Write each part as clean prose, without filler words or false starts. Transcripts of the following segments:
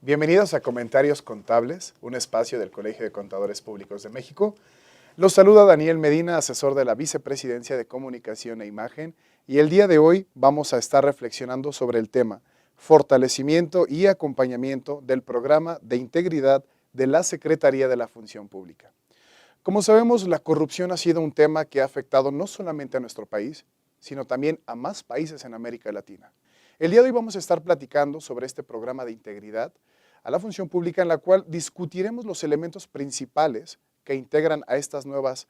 Bienvenidos a Comentarios Contables, un espacio del Colegio de Contadores Públicos de México. Los saluda Daniel Medina, asesor de la Vicepresidencia de Comunicación e Imagen, y el día de hoy vamos a estar reflexionando sobre el tema fortalecimiento y acompañamiento del programa de integridad de la Secretaría de la Función Pública. Como sabemos, la corrupción ha sido un tema que ha afectado no solamente a nuestro país, sino también a más países en América Latina. El día de hoy vamos a estar platicando sobre este programa de integridad a la función pública, en la cual discutiremos los elementos principales que integran a estas nuevas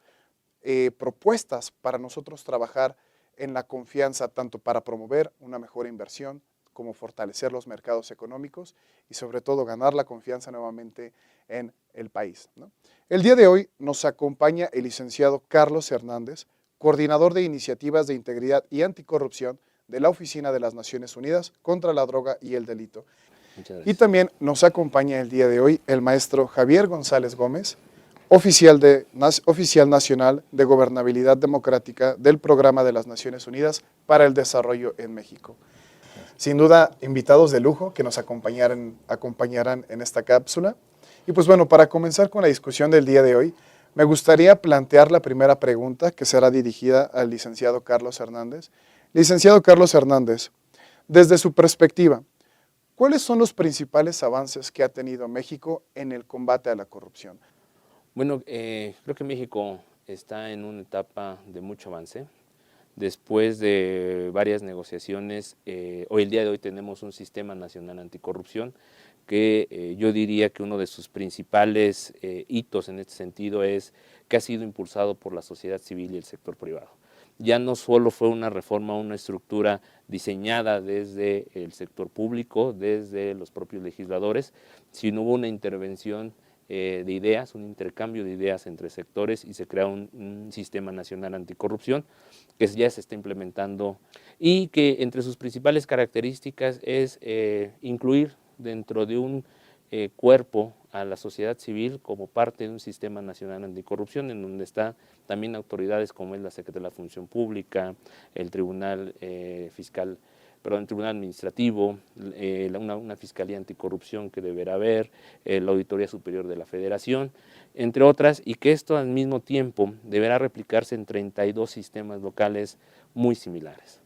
propuestas para nosotros trabajar en la confianza, tanto para promover una mejor inversión, como fortalecer los mercados económicos y sobre todo ganar la confianza nuevamente en el país, ¿no? El día de hoy nos acompaña el licenciado Carlos Hernández, coordinador de iniciativas de integridad y anticorrupción de la Oficina de las Naciones Unidas contra la Droga y el Delito. Y también nos acompaña el día de hoy el maestro Javier González Gómez, oficial nacional de Gobernabilidad Democrática del Programa de las Naciones Unidas para el Desarrollo en México. Sin duda, invitados de lujo que nos acompañarán en esta cápsula. Y pues bueno, para comenzar con la discusión del día de hoy, me gustaría plantear la primera pregunta que será dirigida al licenciado Carlos Hernández. Licenciado Carlos Hernández, desde su perspectiva, ¿cuáles son los principales avances que ha tenido México en el combate a la corrupción? Bueno, creo que México está en una etapa de mucho avance. Después de varias negociaciones, hoy el día de hoy tenemos un sistema nacional anticorrupción que yo diría que uno de sus principales hitos en este sentido es que ha sido impulsado por la sociedad civil y el sector privado. Ya no solo fue una reforma, una estructura diseñada desde el sector público, desde los propios legisladores, sino hubo una intervención de ideas, un intercambio de ideas entre sectores y se crea un sistema nacional anticorrupción que ya se está implementando y que entre sus principales características es incluir dentro de un cuerpo a la sociedad civil como parte de un sistema nacional anticorrupción en donde están también autoridades como es la Secretaría de la Función Pública, el Tribunal Fiscal, el Tribunal Administrativo, una Fiscalía Anticorrupción que deberá haber, la Auditoría Superior de la Federación, entre otras, y que esto al mismo tiempo deberá replicarse en 32 sistemas locales muy similares.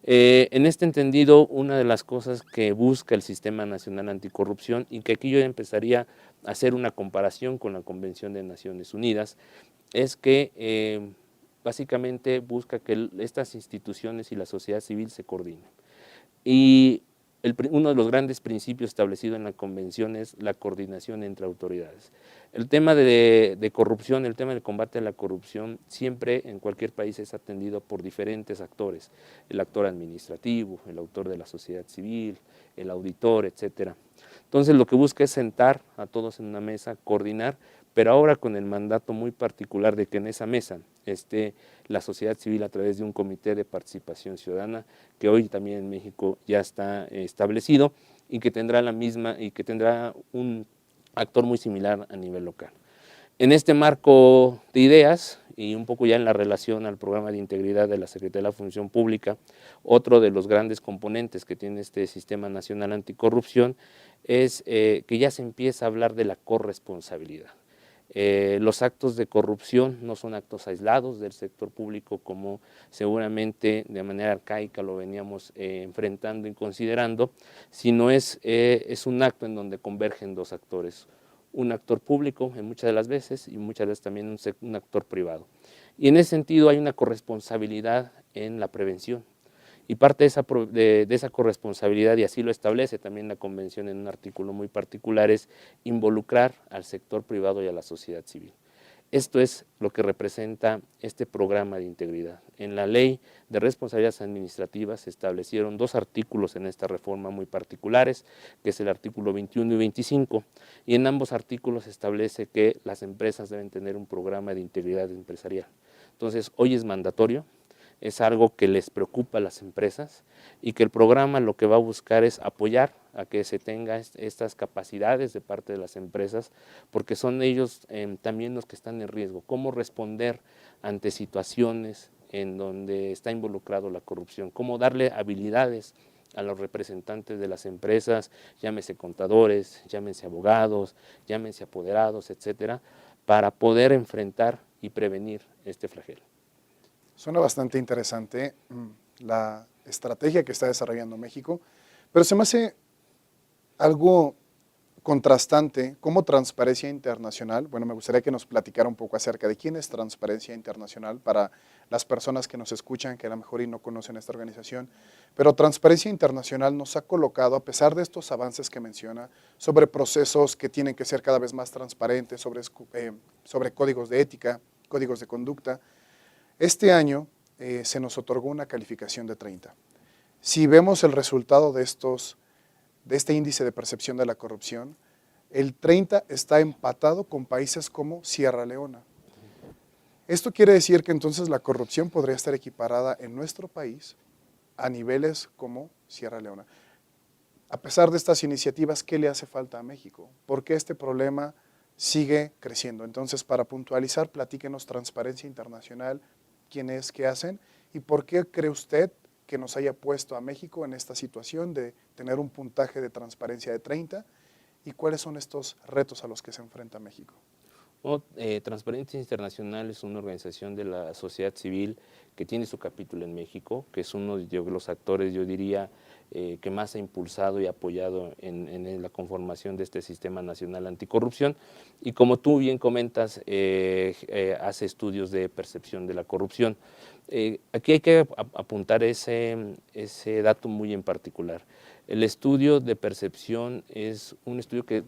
En este entendido, una de las cosas que busca el Sistema Nacional Anticorrupción, y que aquí yo empezaría a hacer una comparación con la Convención de Naciones Unidas, es que básicamente busca que estas instituciones y la sociedad civil se coordinen. Y uno de los grandes principios establecidos en la convención es la coordinación entre autoridades. El tema de corrupción, el tema del combate a la corrupción, siempre en cualquier país es atendido por diferentes actores, el actor administrativo, el autor de la sociedad civil, el auditor, etcétera. Entonces lo que busca es sentar a todos en una mesa, coordinar, pero ahora con el mandato muy particular de que en esa mesa esté la sociedad civil a través de un comité de participación ciudadana, que hoy también en México ya está establecido y que tendrá un actor muy similar a nivel local. En este marco de ideas y un poco ya en la relación al programa de integridad de la Secretaría de la Función Pública, otro de los grandes componentes que tiene este Sistema Nacional Anticorrupción es que ya se empieza a hablar de la corresponsabilidad. Los actos de corrupción no son actos aislados del sector público como seguramente de manera arcaica lo veníamos enfrentando y considerando, sino es un acto en donde convergen dos actores, un actor público en muchas de las veces y muchas veces también un actor privado. Y en ese sentido hay una corresponsabilidad en la prevención. Y parte de esa corresponsabilidad, y así lo establece también la Convención en un artículo muy particular, es involucrar al sector privado y a la sociedad civil. Esto es lo que representa este programa de integridad. En la Ley de Responsabilidades Administrativas se establecieron dos artículos en esta reforma muy particulares, que es el artículo 21 y 25, y en ambos artículos se establece que las empresas deben tener un programa de integridad empresarial. Entonces, hoy es mandatorio, es algo que les preocupa a las empresas y que el programa lo que va a buscar es apoyar a que se tenga estas capacidades de parte de las empresas, porque son ellos también los que están en riesgo. Cómo responder ante situaciones en donde está involucrado la corrupción, cómo darle habilidades a los representantes de las empresas, llámese contadores, llámense abogados, llámense apoderados, etcétera, para poder enfrentar y prevenir este flagelo. Suena bastante interesante la estrategia que está desarrollando México, pero se me hace algo contrastante como Transparencia Internacional. Bueno, me gustaría que nos platicara un poco acerca de quién es Transparencia Internacional para las personas que nos escuchan, que a lo mejor y no conocen esta organización. Pero Transparencia Internacional nos ha colocado, a pesar de estos avances que menciona, sobre procesos que tienen que ser cada vez más transparentes, sobre códigos de ética, códigos de conducta. Este año se nos otorgó una calificación de 30. Si vemos el resultado de este índice de percepción de la corrupción, el 30 está empatado con países como Sierra Leona. Esto quiere decir que entonces la corrupción podría estar equiparada en nuestro país a niveles como Sierra Leona. A pesar de estas iniciativas, ¿qué le hace falta a México? ¿Por qué este problema sigue creciendo? Entonces, para puntualizar, platíquenos Transparencia Internacional, quién es, qué hacen y por qué cree usted que nos haya puesto a México en esta situación de tener un puntaje de transparencia de 30 y cuáles son estos retos a los que se enfrenta México. Transparencia Internacional es una organización de la sociedad civil que tiene su capítulo en México, que es uno de los actores, yo diría, que más ha impulsado y apoyado en la conformación de este Sistema Nacional Anticorrupción. Y como tú bien comentas, hace estudios de percepción de la corrupción. Aquí hay que apuntar ese dato muy en particular. El estudio de percepción es un estudio que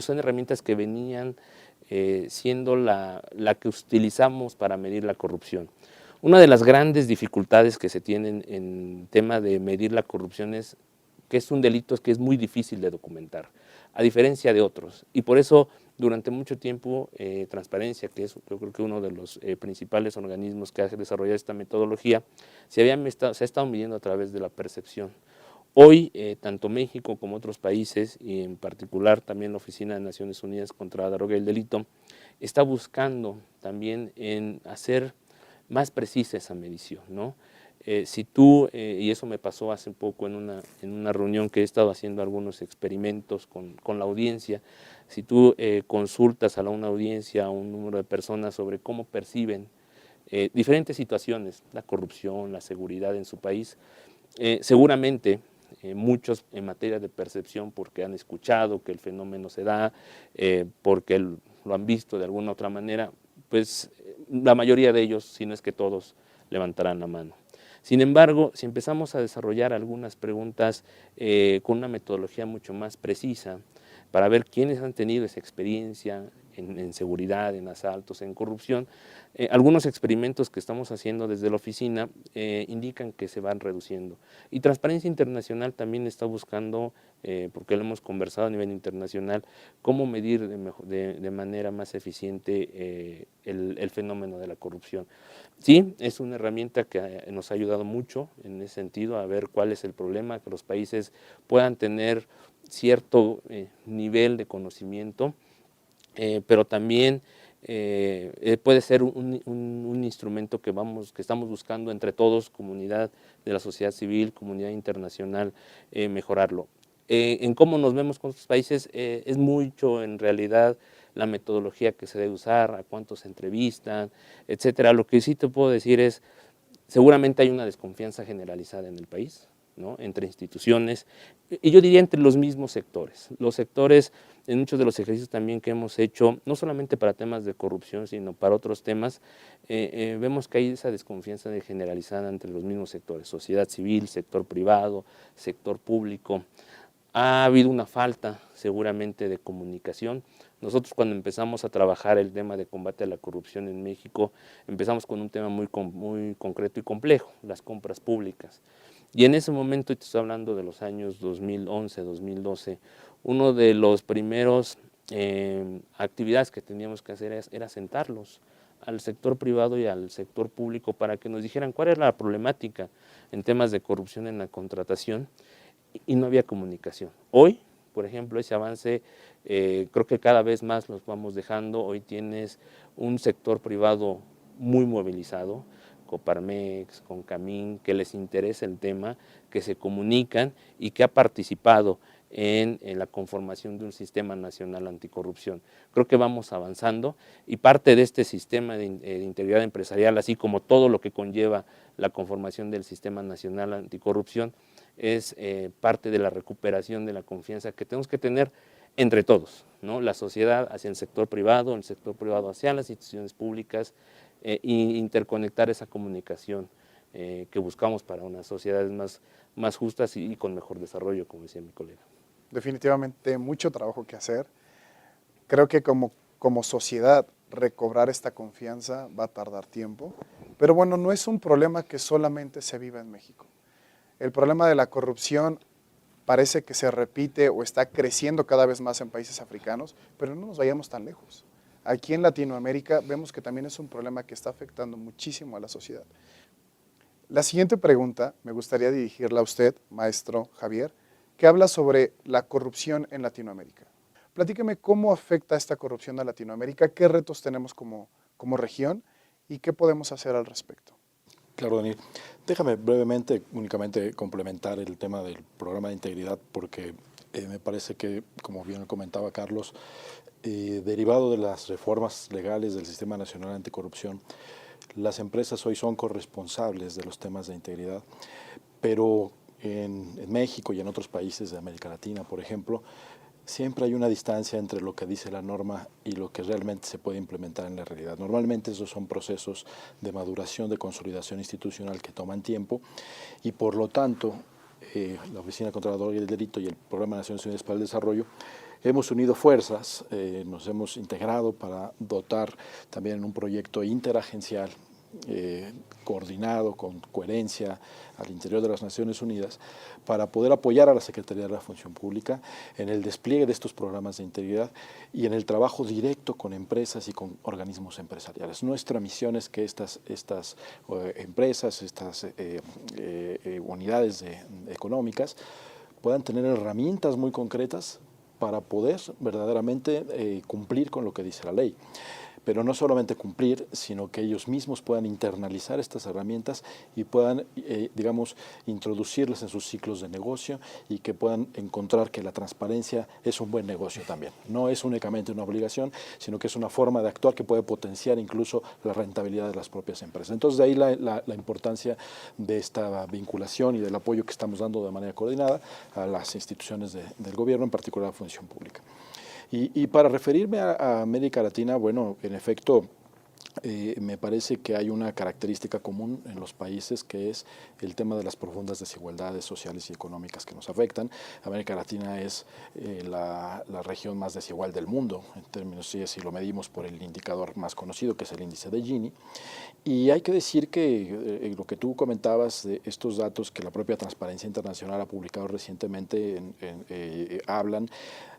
son herramientas que venían siendo la que utilizamos para medir la corrupción. Una de las grandes dificultades que se tienen en tema de medir la corrupción es que es un delito que es muy difícil de documentar, a diferencia de otros. Y por eso, durante mucho tiempo, Transparencia, que es yo creo que uno de los principales organismos que ha desarrollado esta metodología, se ha estado midiendo a través de la percepción. Hoy, tanto México como otros países, y en particular también la Oficina de Naciones Unidas contra la Droga y el Delito, está buscando también en hacer más precisa esa medición, ¿no? Si tú, y eso me pasó hace poco en una reunión que he estado haciendo algunos experimentos con la audiencia, si tú consultas a una audiencia, a un número de personas sobre cómo perciben diferentes situaciones, la corrupción, la seguridad en su país, seguramente muchos en materia de percepción porque han escuchado que el fenómeno se da, porque lo han visto de alguna otra manera, pues la mayoría de ellos, si no es que todos, levantarán la mano. Sin embargo, si empezamos a desarrollar algunas preguntas con una metodología mucho más precisa, para ver quiénes han tenido esa experiencia en seguridad, en asaltos, en corrupción, algunos experimentos que estamos haciendo desde la oficina indican que se van reduciendo. Y Transparencia Internacional también está buscando, porque lo hemos conversado a nivel internacional, cómo medir de manera más eficiente el fenómeno de la corrupción. Sí, es una herramienta que nos ha ayudado mucho en ese sentido a ver cuál es el problema, que los países puedan tener cierto nivel de conocimiento, pero también puede ser un instrumento que estamos buscando entre todos, comunidad de la sociedad civil, comunidad internacional, mejorarlo. En cómo nos vemos con otros países es mucho en realidad la metodología que se debe usar, a cuántos se entrevistan, etcétera. Lo que sí te puedo decir es, seguramente hay una desconfianza generalizada en el país, ¿no? Entre instituciones, y yo diría entre los mismos sectores. Los sectores, en muchos de los ejercicios también que hemos hecho, no solamente para temas de corrupción, sino para otros temas, vemos que hay esa desconfianza generalizada entre los mismos sectores, sociedad civil, sector privado, sector público. Ha habido una falta seguramente de comunicación. Nosotros cuando empezamos a trabajar el tema de combate a la corrupción en México, empezamos con un tema muy concreto y complejo, las compras públicas. Y en ese momento, y te estoy hablando de los años 2011, 2012, uno de los primeros actividades que teníamos que hacer era sentarlos al sector privado y al sector público para que nos dijeran cuál era la problemática en temas de corrupción en la contratación, y no había comunicación. Hoy, por ejemplo, ese avance creo que cada vez más los vamos dejando. Hoy tienes un sector privado muy movilizado, Coparmex, con Camín, que les interesa el tema, que se comunican y que ha participado en la conformación de un sistema nacional anticorrupción. Creo que vamos avanzando y parte de este sistema de integridad empresarial, así como todo lo que conlleva la conformación del sistema nacional anticorrupción, es parte de la recuperación de la confianza que tenemos que tener entre todos, ¿no? La sociedad hacia el sector privado hacia las instituciones públicas, e interconectar esa comunicación que buscamos para unas sociedades más justas y con mejor desarrollo, como decía mi colega. Definitivamente mucho trabajo que hacer. Creo que como sociedad recobrar esta confianza va a tardar tiempo, pero bueno, no es un problema que solamente se viva en México. El problema de la corrupción parece que se repite o está creciendo cada vez más en países africanos, pero no nos vayamos tan lejos. Aquí en Latinoamérica vemos que también es un problema que está afectando muchísimo a la sociedad. La siguiente pregunta me gustaría dirigirla a usted, maestro Javier, que habla sobre la corrupción en Latinoamérica. Platíqueme cómo afecta esta corrupción a Latinoamérica, qué retos tenemos como región y qué podemos hacer al respecto. Claro, Daniel. Déjame brevemente, únicamente complementar el tema del programa de integridad, porque me parece que, como bien comentaba Carlos, derivado de las reformas legales del Sistema Nacional Anticorrupción, las empresas hoy son corresponsables de los temas de integridad, pero en México y en otros países de América Latina, por ejemplo, siempre hay una distancia entre lo que dice la norma y lo que realmente se puede implementar en la realidad. Normalmente esos son procesos de maduración, de consolidación institucional que toman tiempo y por lo tanto la Oficina de Contraloría del Delito y el Programa de Naciones Unidas para el Desarrollo hemos unido fuerzas, nos hemos integrado para dotar también en un proyecto interagencial coordinado con coherencia al interior de las Naciones Unidas para poder apoyar a la Secretaría de la Función Pública en el despliegue de estos programas de integridad y en el trabajo directo con empresas y con organismos empresariales. Nuestra misión es que estas empresas, estas unidades económicas puedan tener herramientas muy concretas para poder verdaderamente cumplir con lo que dice la ley. Pero no solamente cumplir, sino que ellos mismos puedan internalizar estas herramientas y puedan, digamos, introducirlas en sus ciclos de negocio y que puedan encontrar que la transparencia es un buen negocio también. No es únicamente una obligación, sino que es una forma de actuar que puede potenciar incluso la rentabilidad de las propias empresas. Entonces, de ahí la importancia de esta vinculación y del apoyo que estamos dando de manera coordinada a las instituciones del gobierno, en particular a la función pública. Y para referirme a América Latina, bueno, en efecto, me parece que hay una característica común en los países que es el tema de las profundas desigualdades sociales y económicas que nos afectan. América Latina es la región más desigual del mundo, en términos, si lo medimos por el indicador más conocido, que es el índice de Gini. Y hay que decir que lo que tú comentabas de estos datos que la propia Transparencia Internacional ha publicado recientemente hablan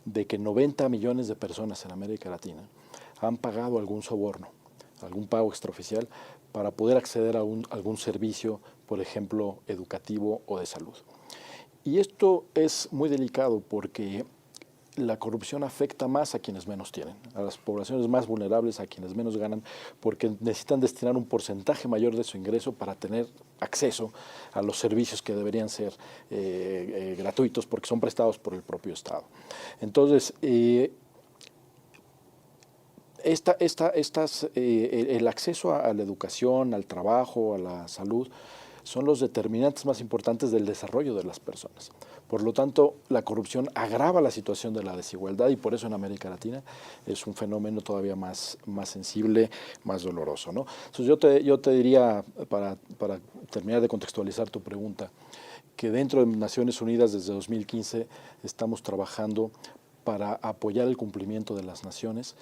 de que 90 millones de personas en América Latina han pagado algún soborno, algún pago extraoficial para poder acceder a algún servicio, por ejemplo, educativo o de salud. Y esto es muy delicado porque la corrupción afecta más a quienes menos tienen, a las poblaciones más vulnerables, a quienes menos ganan, porque necesitan destinar un porcentaje mayor de su ingreso para tener acceso a los servicios que deberían ser gratuitos porque son prestados por el propio Estado. Entonces, el acceso a la educación, al trabajo, a la salud, son los determinantes más importantes del desarrollo de las personas. Por lo tanto, la corrupción agrava la situación de la desigualdad y por eso en América Latina es un fenómeno todavía más sensible, más doloroso, ¿no? Entonces yo te diría, para terminar de contextualizar tu pregunta, que dentro de Naciones Unidas desde 2015 estamos trabajando para apoyar el cumplimiento de las naciones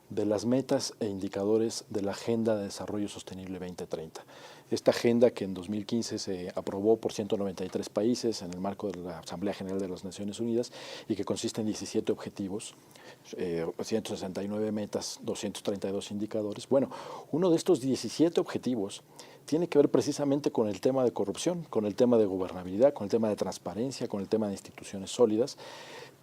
de las metas e indicadores de la Agenda de Desarrollo Sostenible 2030. Esta agenda que en 2015 se aprobó por 193 países en el marco de la Asamblea General de las Naciones Unidas y que consiste en 17 objetivos, 169 metas, 232 indicadores. Bueno, uno de estos 17 objetivos tiene que ver precisamente con el tema de corrupción, con el tema de gobernabilidad, con el tema de transparencia, con el tema de instituciones sólidas,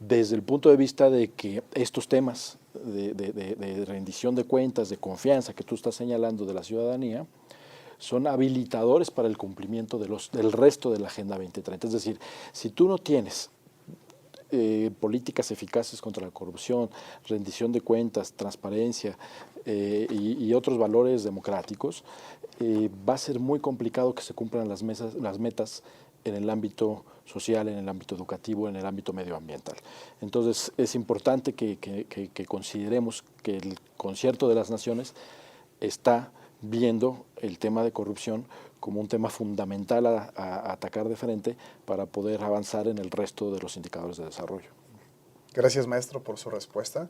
desde el punto de vista de que estos temas de rendición de cuentas, de confianza que tú estás señalando de la ciudadanía, son habilitadores para el cumplimiento del resto de la Agenda 2030. Es decir, si tú no tienes políticas eficaces contra la corrupción, rendición de cuentas, transparencia y otros valores democráticos, va a ser muy complicado que se cumplan las metas en el ámbito social, en el ámbito educativo, en el ámbito medioambiental. Entonces es importante que consideremos que el Concierto de las Naciones está viendo el tema de corrupción como un tema fundamental a atacar de frente para poder avanzar en el resto de los indicadores de desarrollo. Gracias, maestro, por su respuesta.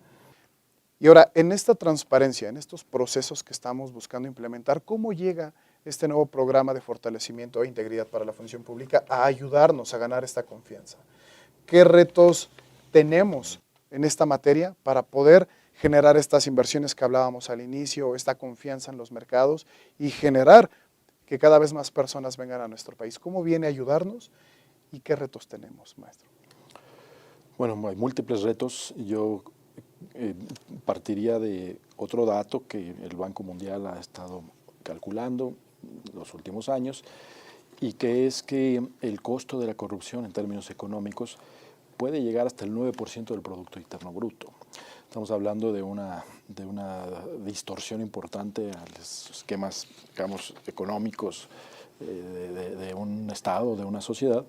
Y ahora, en esta transparencia, en estos procesos que estamos buscando implementar, ¿cómo llega este nuevo programa de fortalecimiento e integridad para la función pública a ayudarnos a ganar esta confianza? ¿Qué retos tenemos en esta materia para poder generar estas inversiones que hablábamos al inicio, esta confianza en los mercados y generar que cada vez más personas vengan a nuestro país? ¿Cómo viene a ayudarnos y qué retos tenemos, maestro? Bueno, hay múltiples retos. Yo partiría de otro dato que el Banco Mundial ha estado calculando los últimos años, y que es que el costo de la corrupción en términos económicos puede llegar hasta el 9% del Producto Interno Bruto. Estamos hablando de una distorsión importante a los esquemas, digamos, económicos de un Estado, de una sociedad,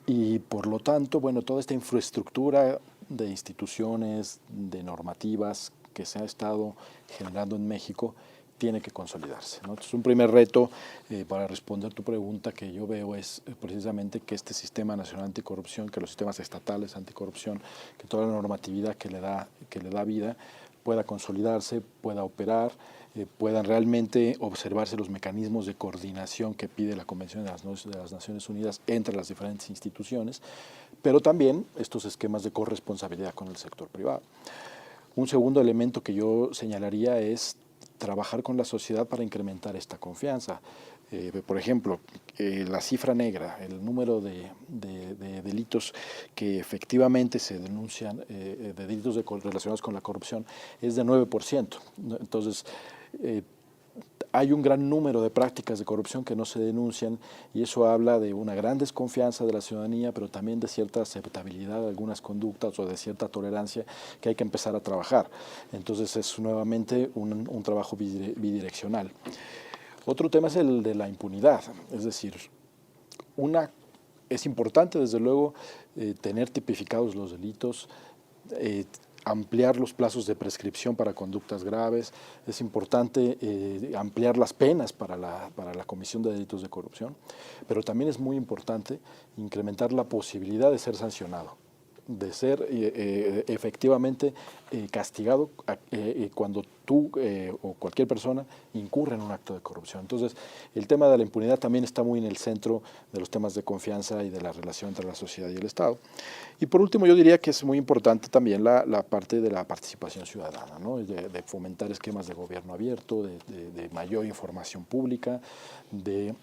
y por lo tanto, bueno, toda esta infraestructura de instituciones, de normativas que se ha estado generando en México tiene que consolidarse, ¿no? Entonces, un primer reto para responder tu pregunta que yo veo es precisamente que este sistema nacional anticorrupción, que los sistemas estatales anticorrupción, que toda la normatividad que le da vida pueda consolidarse, pueda operar, puedan realmente observarse los mecanismos de coordinación que pide la Convención de las Naciones Unidas entre las diferentes instituciones, pero también estos esquemas de corresponsabilidad con el sector privado. Un segundo elemento que yo señalaría es trabajar con la sociedad para incrementar esta confianza. Por ejemplo, la cifra negra, el número de delitos que efectivamente se denuncian, de delitos relacionados con la corrupción, es de 9%. Entonces, hay un gran número de prácticas de corrupción que no se denuncian, y eso habla de una gran desconfianza de la ciudadanía, pero también de cierta aceptabilidad de algunas conductas o de cierta tolerancia que hay que empezar a trabajar. Entonces es nuevamente un trabajo bidireccional. Otro tema es el de la impunidad, es decir, es importante desde luego tener tipificados los delitos, ampliar los plazos de prescripción para conductas graves, es importante ampliar las penas para la comisión de delitos de corrupción, pero también es muy importante incrementar la posibilidad de ser sancionado, de ser efectivamente castigado cuando tú o cualquier persona incurre en un acto de corrupción. Entonces, el tema de la impunidad también está muy en el centro de los temas de confianza y de la relación entre la sociedad y el Estado. Y por último, yo diría que es muy importante también la parte de la participación ciudadana, ¿no? De fomentar esquemas de gobierno abierto, de mayor información pública, de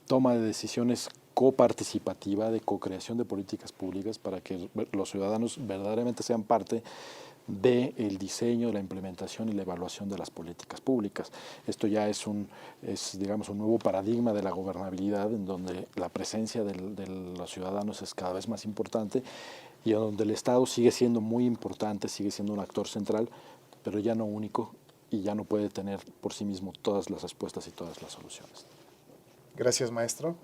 toma de decisiones coparticipativa, de co-creación de políticas públicas para que los ciudadanos verdaderamente sean parte del diseño, la implementación y la evaluación de las políticas públicas. Esto ya es digamos, un nuevo paradigma de la gobernabilidad, en donde la presencia de los ciudadanos es cada vez más importante y en donde el Estado sigue siendo muy importante, sigue siendo un actor central, pero ya no único, y ya no puede tener por sí mismo todas las respuestas y todas las soluciones. Gracias, maestro.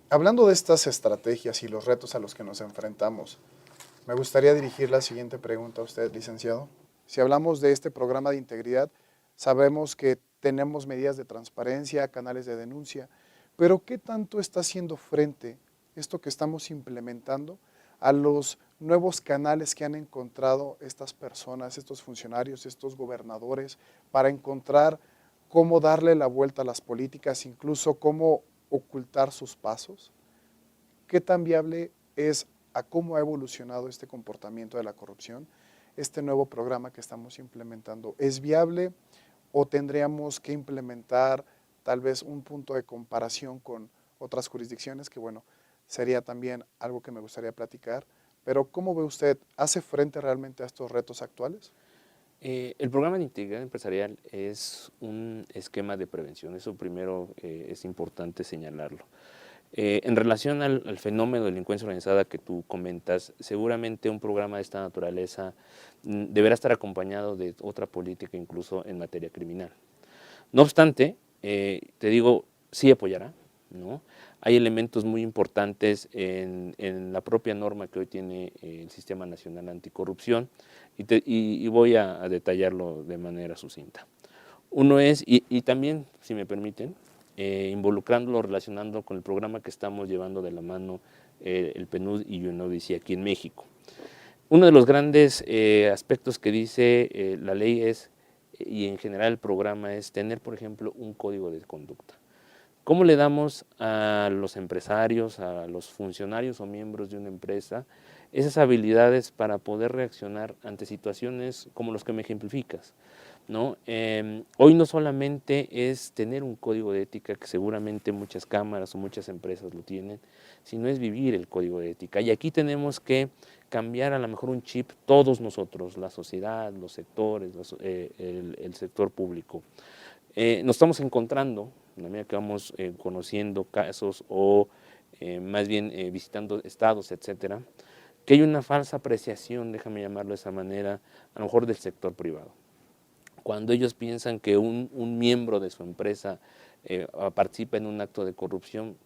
Hablando de estas estrategias y los retos a los que nos enfrentamos, me gustaría dirigir la siguiente pregunta a usted, licenciado. Si hablamos de este programa de integridad, sabemos que tenemos medidas de transparencia, canales de denuncia, pero ¿qué tanto está haciendo frente esto que estamos implementando a los nuevos canales que han encontrado estas personas, estos funcionarios, estos gobernadores, para encontrar cómo darle la vuelta a las políticas, incluso cómo ocultar sus pasos? ¿Qué tan viable es a cómo ha evolucionado este comportamiento de la corrupción? Este nuevo programa que estamos implementando, ¿es viable o tendríamos que implementar tal vez un punto de comparación con otras jurisdicciones? Que bueno, sería también algo que me gustaría platicar, pero ¿cómo ve usted? ¿Hace frente realmente a estos retos actuales? El programa de integridad empresarial es un esquema de prevención, eso primero es importante señalarlo. En relación al fenómeno de delincuencia organizada que tú comentas, seguramente un programa de esta naturaleza deberá estar acompañado de otra política, incluso en materia criminal. No obstante, te digo, sí apoyará, ¿no? Hay elementos muy importantes en la propia norma que hoy tiene el Sistema Nacional Anticorrupción y voy a detallarlo de manera sucinta. Uno es, y también, si me permiten, involucrándolo, relacionando con el programa que estamos llevando de la mano el PNUD y UNODC aquí en México. Uno de los grandes aspectos que dice la ley es, y en general el programa es tener, por ejemplo, un código de conducta. ¿Cómo le damos a los empresarios, a los funcionarios o miembros de una empresa esas habilidades para poder reaccionar ante situaciones como los que me ejemplificas, ¿no? Hoy no solamente es tener un código de ética, que seguramente muchas cámaras o muchas empresas lo tienen, sino es vivir el código de ética. Y aquí tenemos que cambiar a lo mejor un chip todos nosotros, la sociedad, los sectores, el sector público. Nos estamos encontrando, a medida que vamos conociendo casos o más bien visitando estados, etcétera, que hay una falsa apreciación, déjame llamarlo de esa manera, a lo mejor del sector privado. Cuando ellos piensan que un miembro de su empresa participa en un acto de corrupción,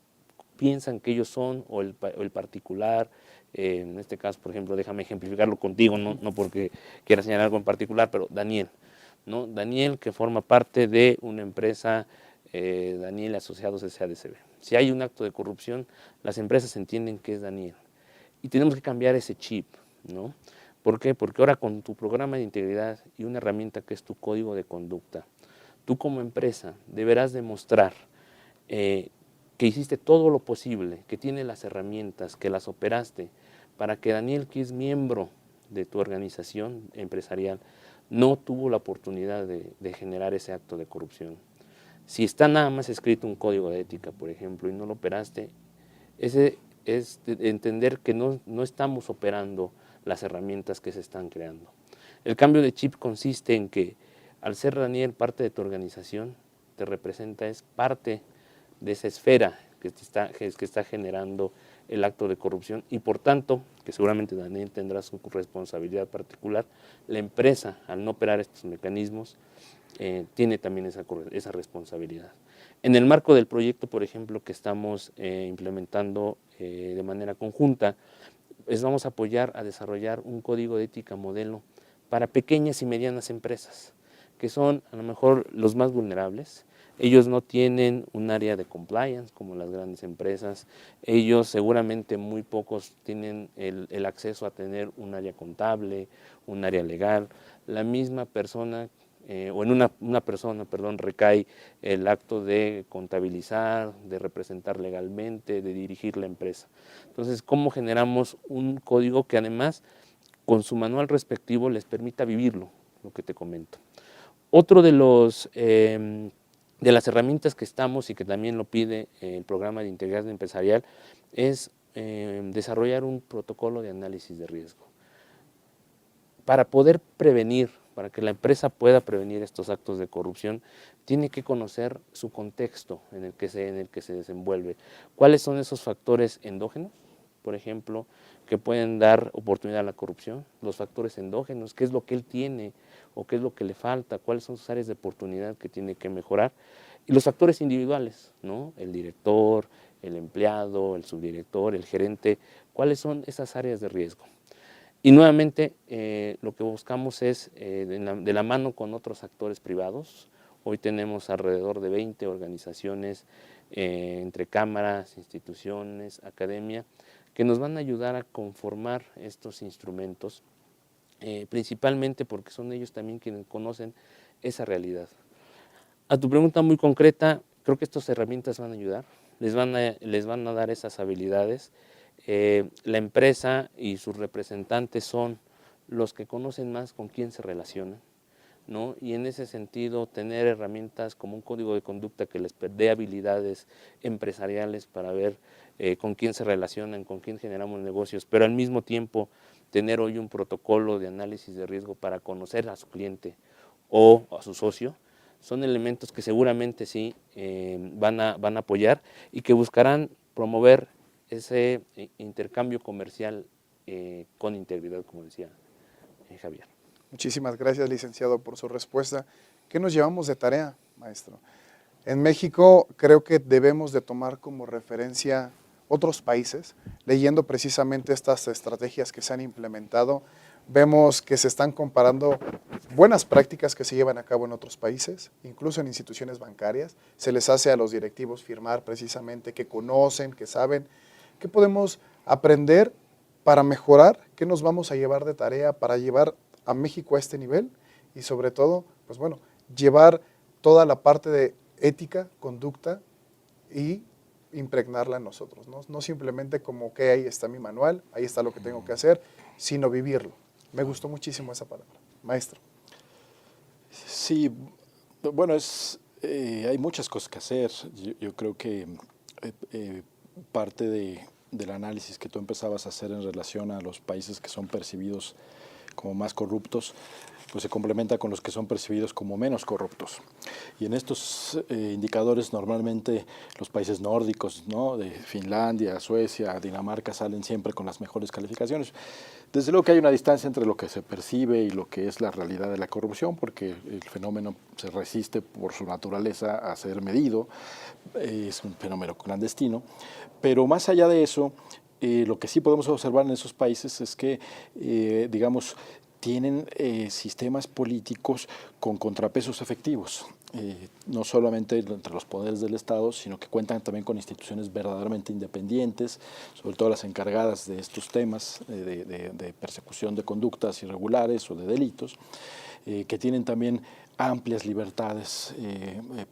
piensan que ellos son, o el particular, en este caso, por ejemplo, déjame ejemplificarlo contigo, no porque quiera señalar algo en particular, pero Daniel, ¿no? Daniel, que forma parte de una empresa, Daniel Asociados SADCB. Si hay un acto de corrupción, las empresas entienden que es Daniel. Y tenemos que cambiar ese chip, ¿no? ¿Por qué? Porque ahora con tu programa de integridad y una herramienta que es tu código de conducta, tú como empresa deberás demostrar que hiciste todo lo posible, que tienes las herramientas, que las operaste, para que Daniel, que es miembro de tu organización empresarial, no tuvo la oportunidad de generar ese acto de corrupción. Si está nada más escrito un código de ética, por ejemplo, y no lo operaste, ese es entender que no estamos operando las herramientas que se están creando. El cambio de chip consiste en que al ser Daniel parte de tu organización, te representa, es parte de esa esfera que está generando el acto de corrupción y por tanto, que seguramente Daniel tendrá su responsabilidad particular, la empresa al no operar estos mecanismos tiene también esa responsabilidad. En el marco del proyecto, por ejemplo, que estamos implementando de manera conjunta, vamos a apoyar a desarrollar un código de ética modelo para pequeñas y medianas empresas, que son a lo mejor los más vulnerables. Ellos no tienen un área de compliance como las grandes empresas, ellos seguramente muy pocos tienen el acceso a tener un área contable, un área legal. La misma persona o en una persona, perdón, recae el acto de contabilizar, de representar legalmente, de dirigir la empresa. Entonces, ¿cómo generamos un código que además con su manual respectivo les permita vivirlo, lo que te comento? Otro de las herramientas que estamos y que también lo pide el programa de integridad empresarial es desarrollar un protocolo de análisis de riesgo. Para poder prevenir, para que la empresa pueda prevenir estos actos de corrupción, tiene que conocer su contexto en el que se desenvuelve. ¿Cuáles son esos factores endógenos, por ejemplo, que pueden dar oportunidad a la corrupción? Los factores endógenos, qué es lo que él tiene o qué es lo que le falta, cuáles son sus áreas de oportunidad que tiene que mejorar. Y los factores individuales, ¿no? El director, el empleado, el subdirector, el gerente, ¿cuáles son esas áreas de riesgo? Y nuevamente lo que buscamos es de la mano con otros actores privados. Hoy tenemos alrededor de 20 organizaciones entre cámaras, instituciones, academia, que nos van a ayudar a conformar estos instrumentos, principalmente porque son ellos también quienes conocen esa realidad. A tu pregunta muy concreta, creo que estas herramientas van a ayudar, les van a dar esas habilidades. La empresa y sus representantes son los que conocen más con quién se relacionan. ¿no? Y en ese sentido tener herramientas como un código de conducta que les dé habilidades empresariales para ver con quién se relacionan, con quién generamos negocios, pero al mismo tiempo tener hoy un protocolo de análisis de riesgo para conocer a su cliente o a su socio, son elementos que seguramente sí van a apoyar y que buscarán promover ese intercambio comercial con integridad, como decía Javier. Muchísimas gracias, licenciado, por su respuesta. ¿Qué nos llevamos de tarea, maestro? En México creo que debemos de tomar como referencia otros países. Leyendo precisamente estas estrategias que se han implementado, vemos que se están comparando buenas prácticas que se llevan a cabo en otros países, incluso en instituciones bancarias. Se les hace a los directivos firmar precisamente que conocen, que saben, qué podemos aprender para mejorar, qué nos vamos a llevar de tarea para llevar a México a este nivel y sobre todo, pues bueno, llevar toda la parte de ética, conducta y impregnarla en nosotros, ¿no? No simplemente como que ahí está mi manual, ahí está lo que tengo que hacer, sino vivirlo. Me gustó muchísimo esa palabra. Maestro. Sí, bueno, hay muchas cosas que hacer. Yo creo que parte del análisis que tú empezabas a hacer en relación a los países que son percibidos como más corruptos, pues se complementa con los que son percibidos como menos corruptos. Y en estos indicadores normalmente los países nórdicos, ¿no?, de Finlandia, Suecia, Dinamarca, salen siempre con las mejores calificaciones. Desde luego que hay una distancia entre lo que se percibe y lo que es la realidad de la corrupción, porque el fenómeno se resiste por su naturaleza a ser medido, es un fenómeno clandestino, pero más allá de eso, lo que sí podemos observar en esos países es que, digamos, tienen sistemas políticos con contrapesos efectivos, no solamente entre los poderes del Estado, sino que cuentan también con instituciones verdaderamente independientes, sobre todo las encargadas de estos temas de persecución de conductas irregulares o de delitos, que tienen también amplias libertades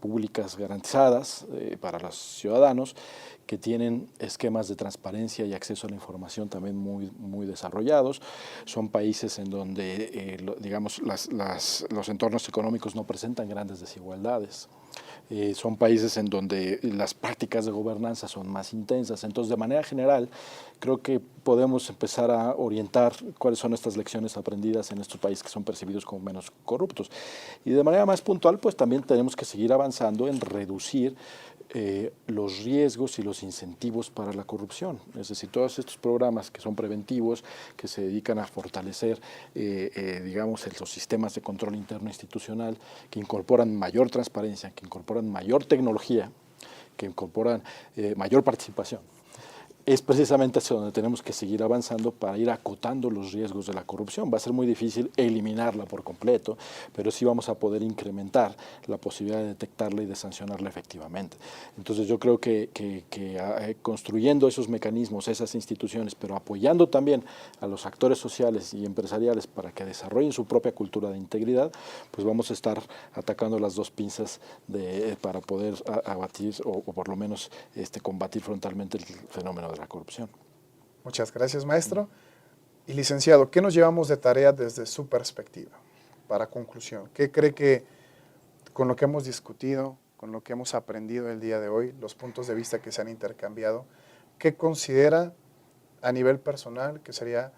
públicas garantizadas para los ciudadanos, que tienen esquemas de transparencia y acceso a la información también muy desarrollados. Son países en donde, digamos, los entornos económicos no presentan grandes desigualdades. Son países en donde las prácticas de gobernanza son más intensas. Entonces, de manera general, creo que podemos empezar a orientar cuáles son estas lecciones aprendidas en estos países que son percibidos como menos corruptos. Y de manera más puntual, pues también tenemos que seguir avanzando en reducir los riesgos y los incentivos para la corrupción. Es decir, todos estos programas que son preventivos, que se dedican a fortalecer, digamos, los sistemas de control interno institucional, que incorporan mayor transparencia, que incorporan mayor tecnología, que incorporan mayor participación. Es precisamente hacia donde tenemos que seguir avanzando para ir acotando los riesgos de la corrupción. Va a ser muy difícil eliminarla por completo, pero sí vamos a poder incrementar la posibilidad de detectarla y de sancionarla efectivamente. Entonces yo creo que construyendo esos mecanismos, esas instituciones, pero apoyando también a los actores sociales y empresariales para que desarrollen su propia cultura de integridad, pues vamos a estar atacando las dos pinzas para poder abatir o por lo menos combatir frontalmente el fenómeno de la corrupción. Muchas gracias, maestro. Y licenciado, ¿qué nos llevamos de tarea desde su perspectiva? Para conclusión, ¿qué cree que con lo que hemos discutido, con lo que hemos aprendido el día de hoy, los puntos de vista que se han intercambiado, qué considera a nivel personal que sería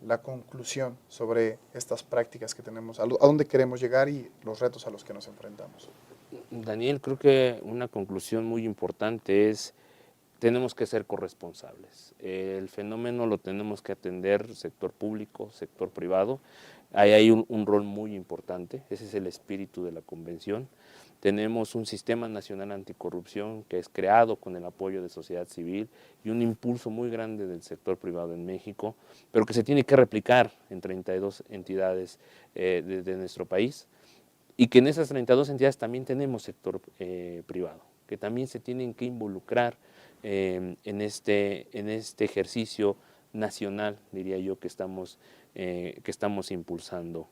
la conclusión sobre estas prácticas que tenemos, a dónde queremos llegar y los retos a los que nos enfrentamos? Daniel, creo que una conclusión muy importante es tenemos que ser corresponsables. El fenómeno lo tenemos que atender sector público, sector privado. Ahí hay un rol muy importante, ese es el espíritu de la convención. Tenemos un sistema nacional anticorrupción que es creado con el apoyo de sociedad civil y un impulso muy grande del sector privado en México, pero que se tiene que replicar en 32 entidades de nuestro país y que en esas 32 entidades también tenemos sector privado, que también se tienen que involucrar en este ejercicio nacional, diría yo, que estamos impulsando.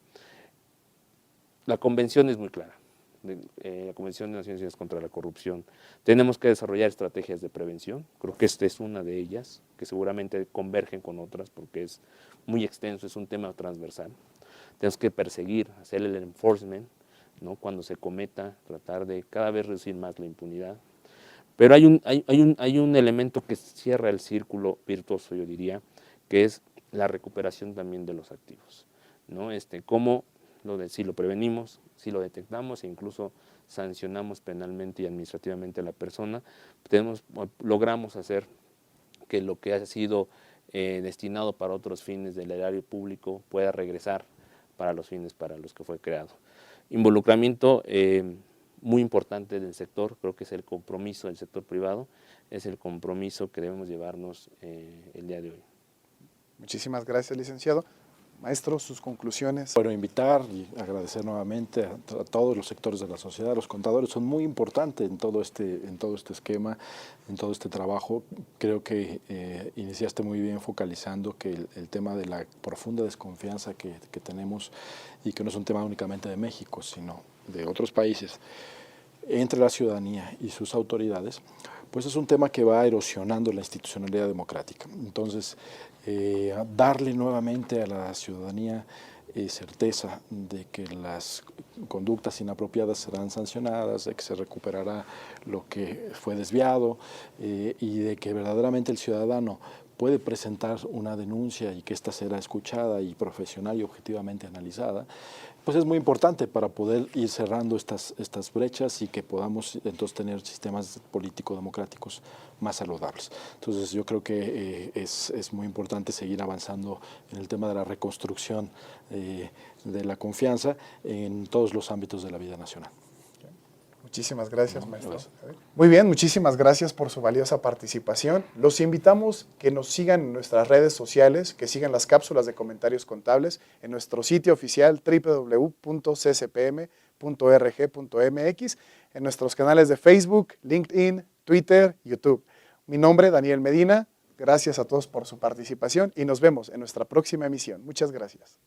La convención es muy clara, la Convención de Naciones Unidas contra la Corrupción. Tenemos que desarrollar estrategias de prevención, creo que esta es una de ellas, que seguramente convergen con otras porque es muy extenso, es un tema transversal. tenemos que perseguir, hacer el enforcement, ¿no? Cuando se cometa, tratar de cada vez reducir más la impunidad. Pero hay un elemento que cierra el círculo virtuoso, yo diría, que es la recuperación también de los activos, ¿no? Cómo si lo prevenimos, si lo detectamos e incluso sancionamos penalmente y administrativamente a la persona, logramos hacer que lo que ha sido destinado para otros fines del erario público pueda regresar para los fines para los que fue creado. Involucramiento muy importante del sector, creo que es el compromiso del sector privado, es el compromiso que debemos llevarnos el día de hoy. Muchísimas gracias, licenciado. Maestro, sus conclusiones. Bueno, invitar y agradecer nuevamente a todos los sectores de la sociedad. Los contadores son muy importantes en todo este esquema, en todo este trabajo. Creo que iniciaste muy bien focalizando que el tema de la profunda desconfianza que tenemos, y que no es un tema únicamente de México, sino de otros países, entre la ciudadanía y sus autoridades, pues es un tema que va erosionando la institucionalidad democrática. Entonces, darle nuevamente a la ciudadanía certeza de que las conductas inapropiadas serán sancionadas, de que se recuperará lo que fue desviado, y de que verdaderamente el ciudadano puede presentar una denuncia y que ésta será escuchada y profesional y objetivamente analizada, pues es muy importante para poder ir cerrando estas brechas y que podamos entonces tener sistemas político-democráticos más saludables. Entonces yo creo que es muy importante seguir avanzando en el tema de la reconstrucción de la confianza en todos los ámbitos de la vida nacional. Muchísimas gracias, maestro. Muy bien, muchísimas gracias por su valiosa participación. Los invitamos que nos sigan en nuestras redes sociales, que sigan las cápsulas de comentarios contables en nuestro sitio oficial www.ccpm.org.mx, en nuestros canales de Facebook, LinkedIn, Twitter, YouTube. Mi nombre, Daniel Medina. Gracias a todos por su participación y nos vemos en nuestra próxima emisión. Muchas gracias.